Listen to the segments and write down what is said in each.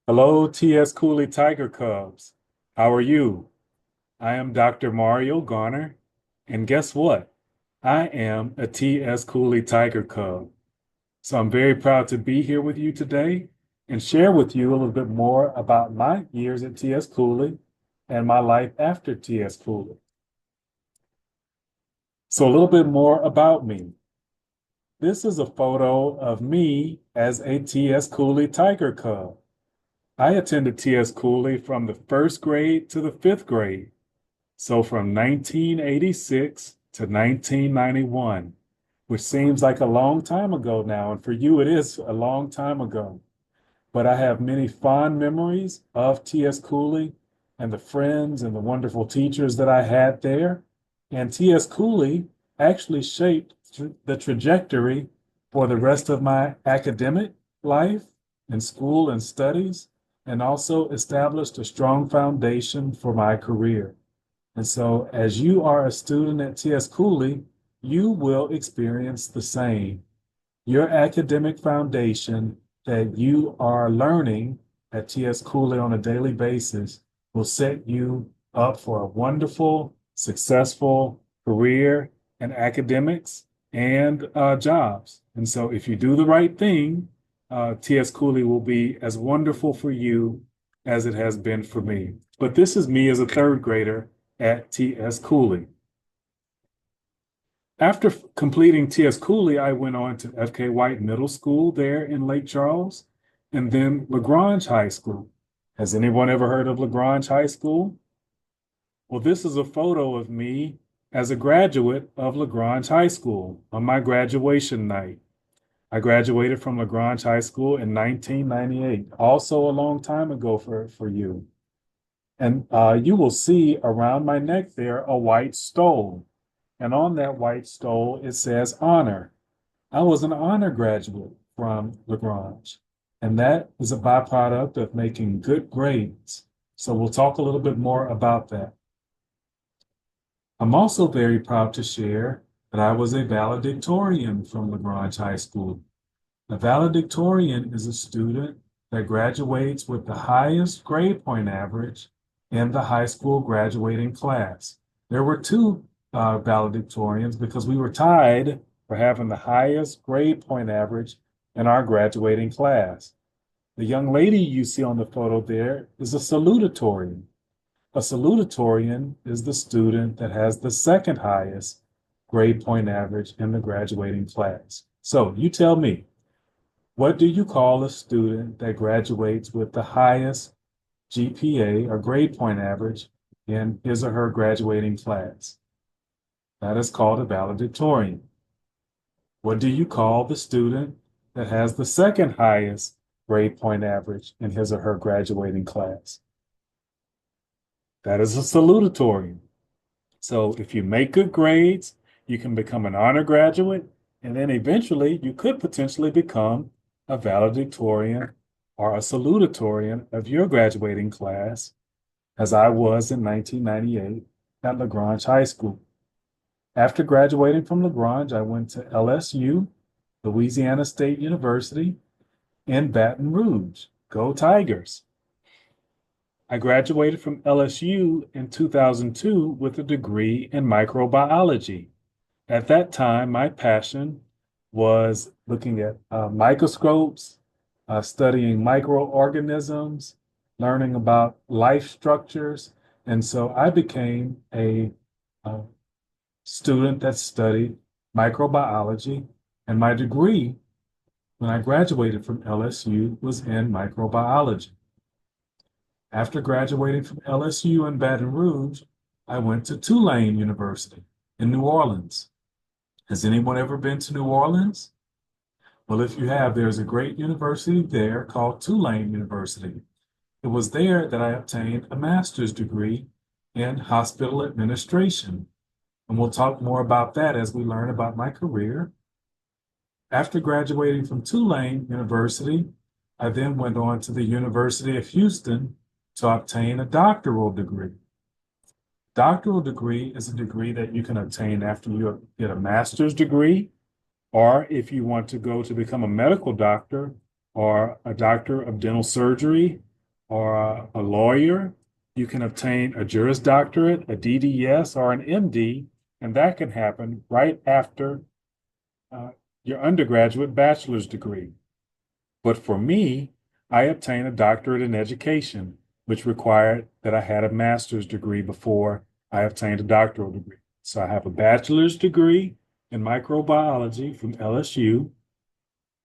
Hello, T.S. Cooley Tiger Cubs. How are you? I am Dr. Mario Garner, and guess what? I am a T.S. Cooley Tiger Cub. So I'm very proud to be here with you today and share with you a little bit more about my years at T.S. Cooley and my life after T.S. Cooley. So a little bit more about me. This is a photo of me as a T.S. Cooley Tiger Cub. I attended T.S. Cooley from the first grade to the fifth grade. So from 1986 to 1991, which seems like a long time ago now. And for you, it is a long time ago. But I have many fond memories of T.S. Cooley and the friends and the wonderful teachers that I had there. And T.S. Cooley actually shaped the trajectory for the rest of my academic life in school and studies, and also established a strong foundation for my career. And so, as you are a student at T.S. Cooley, you will experience the same. Your academic foundation that you are learning at T.S. Cooley on a daily basis will set you up for a wonderful, successful career in academics and jobs. And so, if you do the right thing, T.S. Cooley will be as wonderful for you as it has been for me. But this is me as a third grader at T.S. Cooley. After completing T.S. Cooley, I went on to F.K. White Middle School there in Lake Charles, and then LaGrange High School. Has anyone ever heard of LaGrange High School? Well, this is a photo of me as a graduate of LaGrange High School on my graduation night. I graduated from LaGrange High School in 1998, also a long time ago for you. And you will see around my neck there a white stole. And on that white stole, it says honor. I was an honor graduate from LaGrange, and that is a byproduct of making good grades. So we'll talk a little bit more about that. I'm also very proud to share that I was a valedictorian from LaGrange High School. A valedictorian is a student that graduates with the highest grade point average in the high school graduating class. There were two valedictorians because we were tied for having the highest grade point average in our graduating class. The young lady you see on the photo there is a salutatorian. A salutatorian is the student that has the second highest grade point average in the graduating class. So you tell me, what do you call a student that graduates with the highest GPA or grade point average in his or her graduating class? That is called a valedictorian. What do you call the student that has the second highest grade point average in his or her graduating class? That is a salutatorian. So if you make good grades, you can become an honor graduate, and then eventually you could potentially become a valedictorian or a salutatorian of your graduating class, as I was in 1998 at LaGrange High School. After graduating from LaGrange, I went to LSU, Louisiana State University, in Baton Rouge. Go Tigers! I graduated from LSU in 2002 with a degree in microbiology. At that time, my passion was looking at microscopes, studying microorganisms, learning about life structures. And so I became a student that studied microbiology, and my degree when I graduated from LSU was in microbiology. After graduating from LSU in Baton Rouge, I went to Tulane University in New Orleans. Has anyone ever been to New Orleans? Well, if you have, there's a great university there called Tulane University. It was there that I obtained a master's degree in hospital administration. And we'll talk more about that as we learn about my career. After graduating from Tulane University, I then went on to the University of Houston to obtain a doctoral degree. Doctoral degree is a degree that you can obtain after you get a master's degree, or if you want to go to become a medical doctor or a doctor of dental surgery or a lawyer, you can obtain a Juris Doctorate, a DDS, or an MD, and that can happen right after your undergraduate bachelor's degree. But for me, I obtained a doctorate in education, which required that I had a master's degree before I obtained a doctoral degree. So I have a bachelor's degree in microbiology from LSU,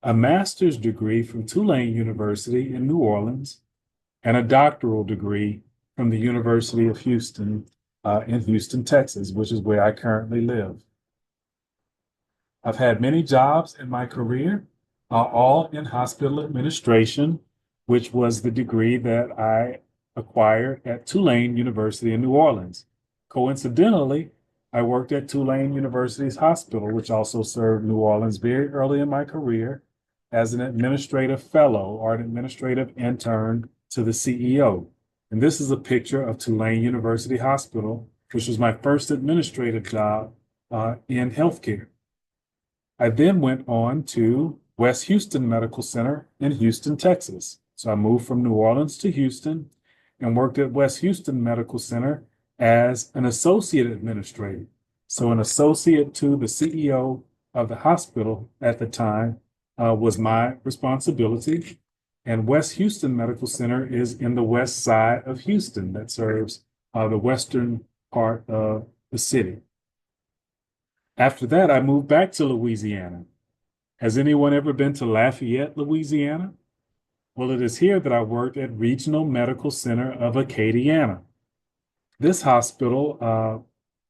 a master's degree from Tulane University in New Orleans, and a doctoral degree from the University of Houston in Houston, Texas, which is where I currently live. I've had many jobs in my career, all in hospital administration, which was the degree that I acquired at Tulane University in New Orleans. Coincidentally, I worked at Tulane University's hospital, which also served New Orleans very early in my career as an administrative fellow or an administrative intern to the CEO. And this is a picture of Tulane University Hospital, which was my first administrative job in healthcare. I then went on to West Houston Medical Center in Houston, Texas. So I moved from New Orleans to Houston and worked at West Houston Medical Center as an associate administrator. So an associate to the CEO of the hospital at the time was my responsibility. And West Houston Medical Center is in the west side of Houston that serves the western part of the city. After that, I moved back to Louisiana. Has anyone ever been to Lafayette, Louisiana? Well, it is here that I worked at Regional Medical Center of Acadiana. This hospital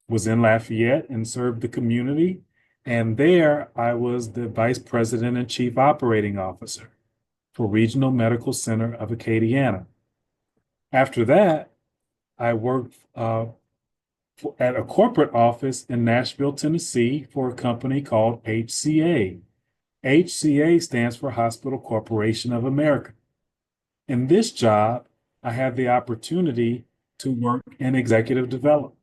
was in Lafayette and served the community. And there I was the vice president and chief operating officer for Regional Medical Center of Acadiana. After that, I worked at a corporate office in Nashville, Tennessee for a company called HCA. HCA stands for Hospital Corporation of America. In this job, I had the opportunity to work in executive development.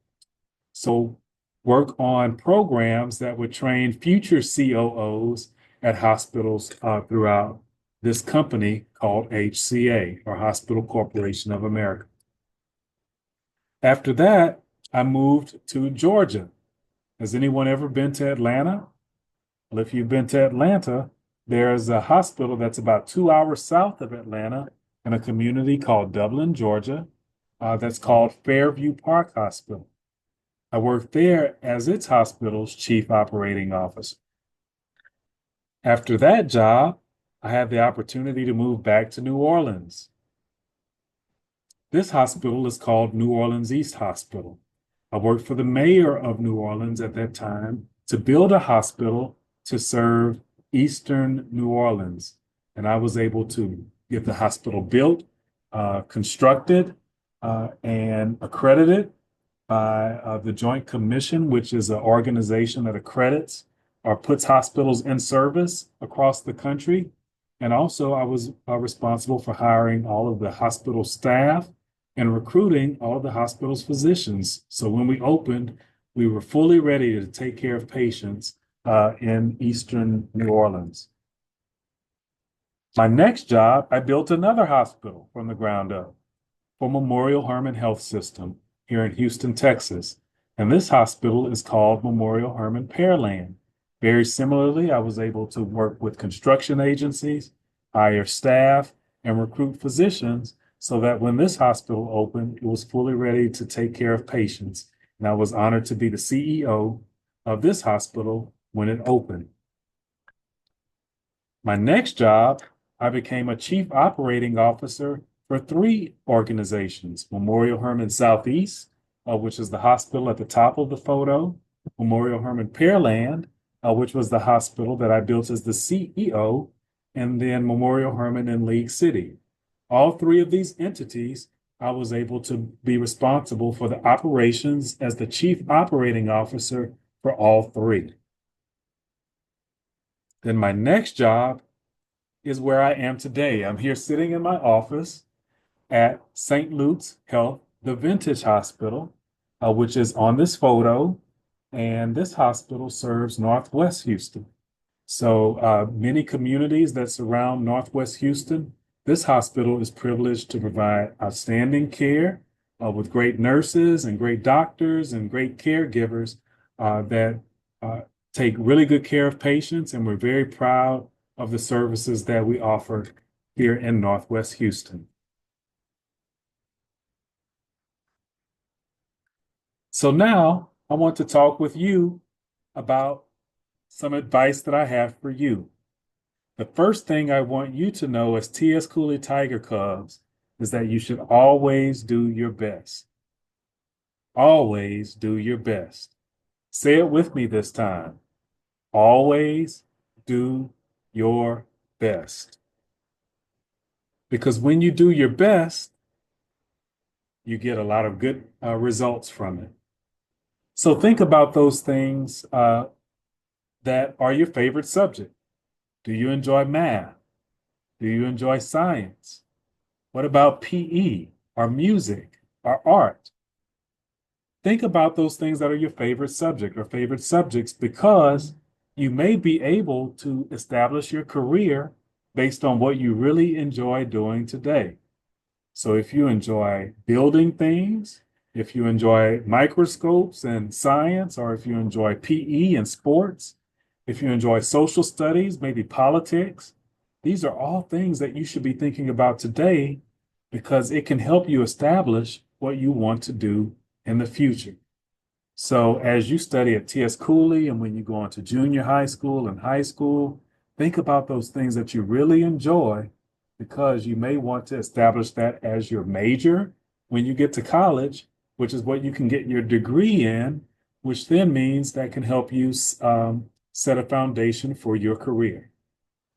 So work on programs that would train future COOs at hospitals throughout this company called HCA, or Hospital Corporation of America. After that, I moved to Georgia. Has anyone ever been to Atlanta? Well, if you've been to Atlanta, there's a hospital that's about 2 hours south of Atlanta in a community called Dublin, Georgia, that's called Fairview Park Hospital. I worked there as its hospital's chief operating officer. After that job, I had the opportunity to move back to New Orleans. This hospital is called New Orleans East Hospital. I worked for the mayor of New Orleans at that time to build a hospital to serve Eastern New Orleans. And I was able to get the hospital built, constructed, and accredited by the Joint Commission, which is an organization that accredits or puts hospitals in service across the country. And also I was responsible for hiring all of the hospital staff and recruiting all of the hospital's physicians. So when we opened, we were fully ready to take care of patients in Eastern New Orleans. My next job, I built another hospital from the ground up for Memorial Hermann Health System here in Houston, Texas. And this hospital is called Memorial Hermann Pearland. Very similarly, I was able to work with construction agencies, hire staff, and recruit physicians so that when this hospital opened, it was fully ready to take care of patients. And I was honored to be the CEO of this hospital when it opened. My next job, I became a chief operating officer for 3 organizations: Memorial Hermann Southeast, which is the hospital at the top of the photo, Memorial Hermann Pearland, which was the hospital that I built as the CEO, and then Memorial Hermann in League City. All 3 of these entities, I was able to be responsible for the operations as the chief operating officer for all 3. Then my next job is where I am today. I'm here sitting in my office at St. Luke's Health, the Vintage Hospital, which is on this photo. And this hospital serves Northwest Houston. So many communities that surround Northwest Houston This hospital is privileged to provide outstanding care with great nurses and great doctors and great caregivers that take really good care of patients, and we're very proud of the services that we offer here in Northwest Houston. So now I want to talk with you about some advice that I have for you. The first thing I want you to know as T.S. Cooley Tiger Cubs is that you should always do your best. Always do your best. Say it with me this time. Always do your best. Because when you do your best, you get a lot of good results from it. So think about those things that are your favorite subject. Do you enjoy math? Do you enjoy science? What about PE or music or art? Think about those things that are your favorite subject or favorite subjects, because you may be able to establish your career based on what you really enjoy doing today. So if you enjoy building things, if you enjoy microscopes and science, or if you enjoy PE and sports, if you enjoy social studies, maybe politics, these are all things that you should be thinking about today, because it can help you establish what you want to do in the future. So as you study at T.S. Cooley and when you go on to junior high school and high school, think about those things that you really enjoy, because you may want to establish that as your major when you get to college, which is what you can get your degree in, which then means that can help you set a foundation for your career.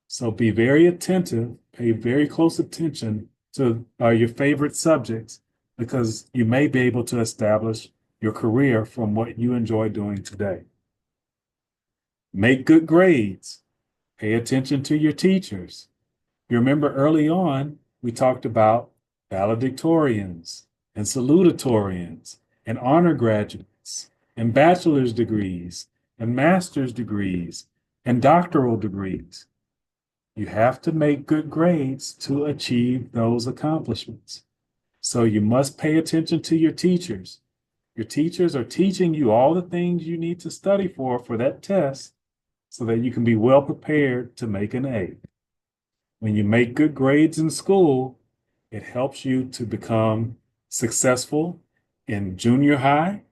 So be very attentive, pay very close attention to your favorite subjects, because you may be able to establish your career from what you enjoy doing today. Make good grades. Pay attention to your teachers. You remember early on, we talked about valedictorians and salutatorians and honor graduates and bachelor's degrees and master's degrees and doctoral degrees. You have to make good grades to achieve those accomplishments. So you must pay attention to your teachers. Your teachers are teaching you all the things you need to study for that test, so that you can be well prepared to make an A. When you make good grades in school, it helps you to become successful in junior high.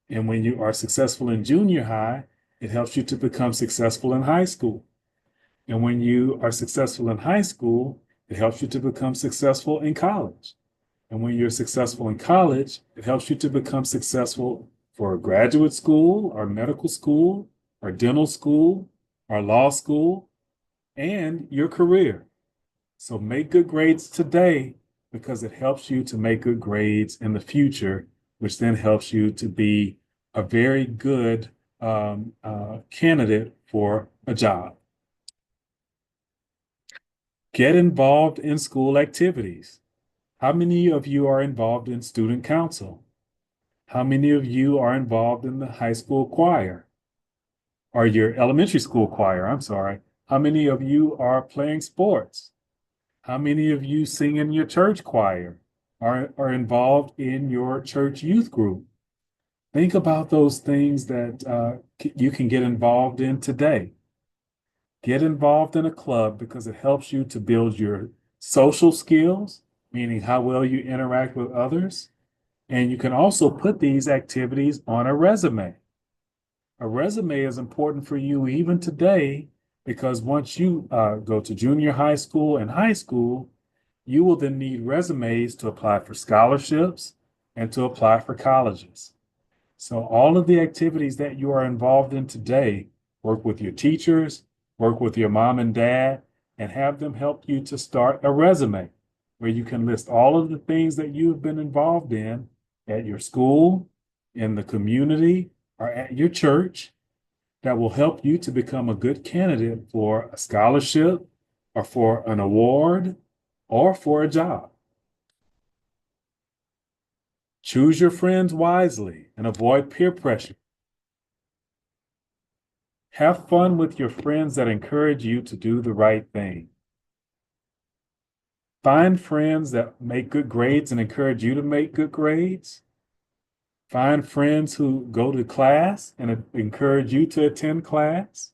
And when you are successful in junior high, it helps you to become successful in high school. And when you are successful in high school, it helps you to become successful in college. And when you're successful in college, it helps you to become successful for graduate school or medical school or dental school or law school and your career. So make good grades today, because it helps you to make good grades in the future, which then helps you to be a very good candidate for a job. Get involved in school activities. How many of you are involved in student council? How many of you are involved in the high school choir? Or your elementary school choir, I'm sorry. How many of you are playing sports? How many of you sing in your church choir, are involved in your church youth group? Think about those things that you can get involved in today. Get involved in a club, because it helps you to build your social skills, meaning how well you interact with others. And you can also put these activities on a resume. A resume is important for you even today, because once you go to junior high school and high school, you will then need resumes to apply for scholarships and to apply for colleges. So all of the activities that you are involved in today, work with your teachers, work with your mom and dad, and have them help you to start a resume where you can list all of the things that you have been involved in at your school, in the community, or at your church, that will help you to become a good candidate for a scholarship or for an award or for a job. Choose your friends wisely and avoid peer pressure. Have fun with your friends that encourage you to do the right thing. Find friends that make good grades and encourage you to make good grades. Find friends who go to class and encourage you to attend class.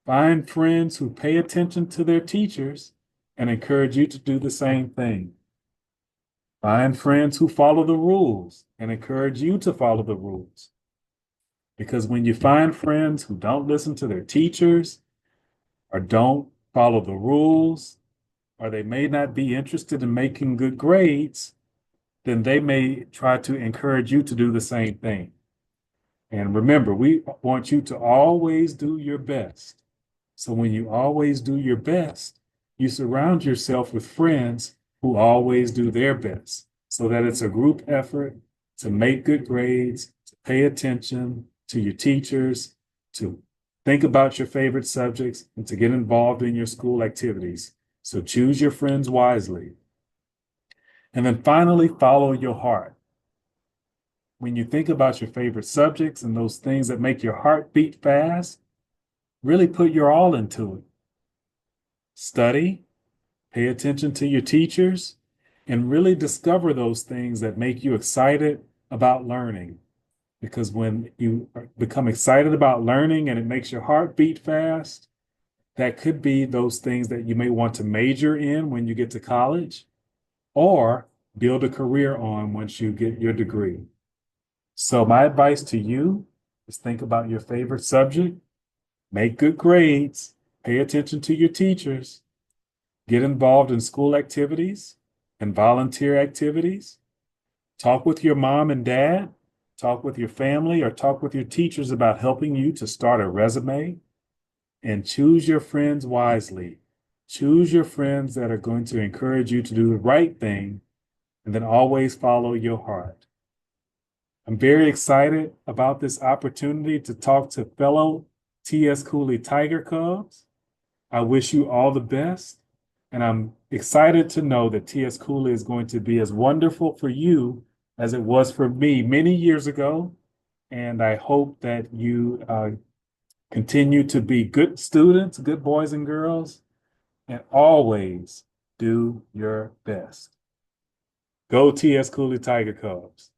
Find friends who pay attention to their teachers and encourage you to do the same thing. Find friends who follow the rules and encourage you to follow the rules. Because when you find friends who don't listen to their teachers or don't follow the rules, or they may not be interested in making good grades, then they may try to encourage you to do the same thing. And remember, we want you to always do your best. So when you always do your best, you surround yourself with friends who always do their best, so that it's a group effort to make good grades, to pay attention to your teachers, to think about your favorite subjects, and to get involved in your school activities. So choose your friends wisely. And then finally, follow your heart. When you think about your favorite subjects and those things that make your heart beat fast, really put your all into it. Study, pay attention to your teachers, and really discover those things that make you excited about learning. Because when you become excited about learning and it makes your heart beat fast, that could be those things that you may want to major in when you get to college or build a career on once you get your degree. So my advice to you is think about your favorite subject, make good grades, pay attention to your teachers, get involved in school activities and volunteer activities, talk with your mom and dad, talk with your family, or talk with your teachers about helping you to start a resume, and choose your friends wisely. Choose your friends that are going to encourage you to do the right thing, and then always follow your heart. I'm very excited about this opportunity to talk to fellow T.S. Cooley Tiger Cubs. I wish you all the best, and I'm excited to know that T.S. Cooley is going to be as wonderful for you as it was for me many years ago, and I hope that you continue to be good students, good boys and girls, and always do your best. Go T.S. Cooley Tiger Cubs.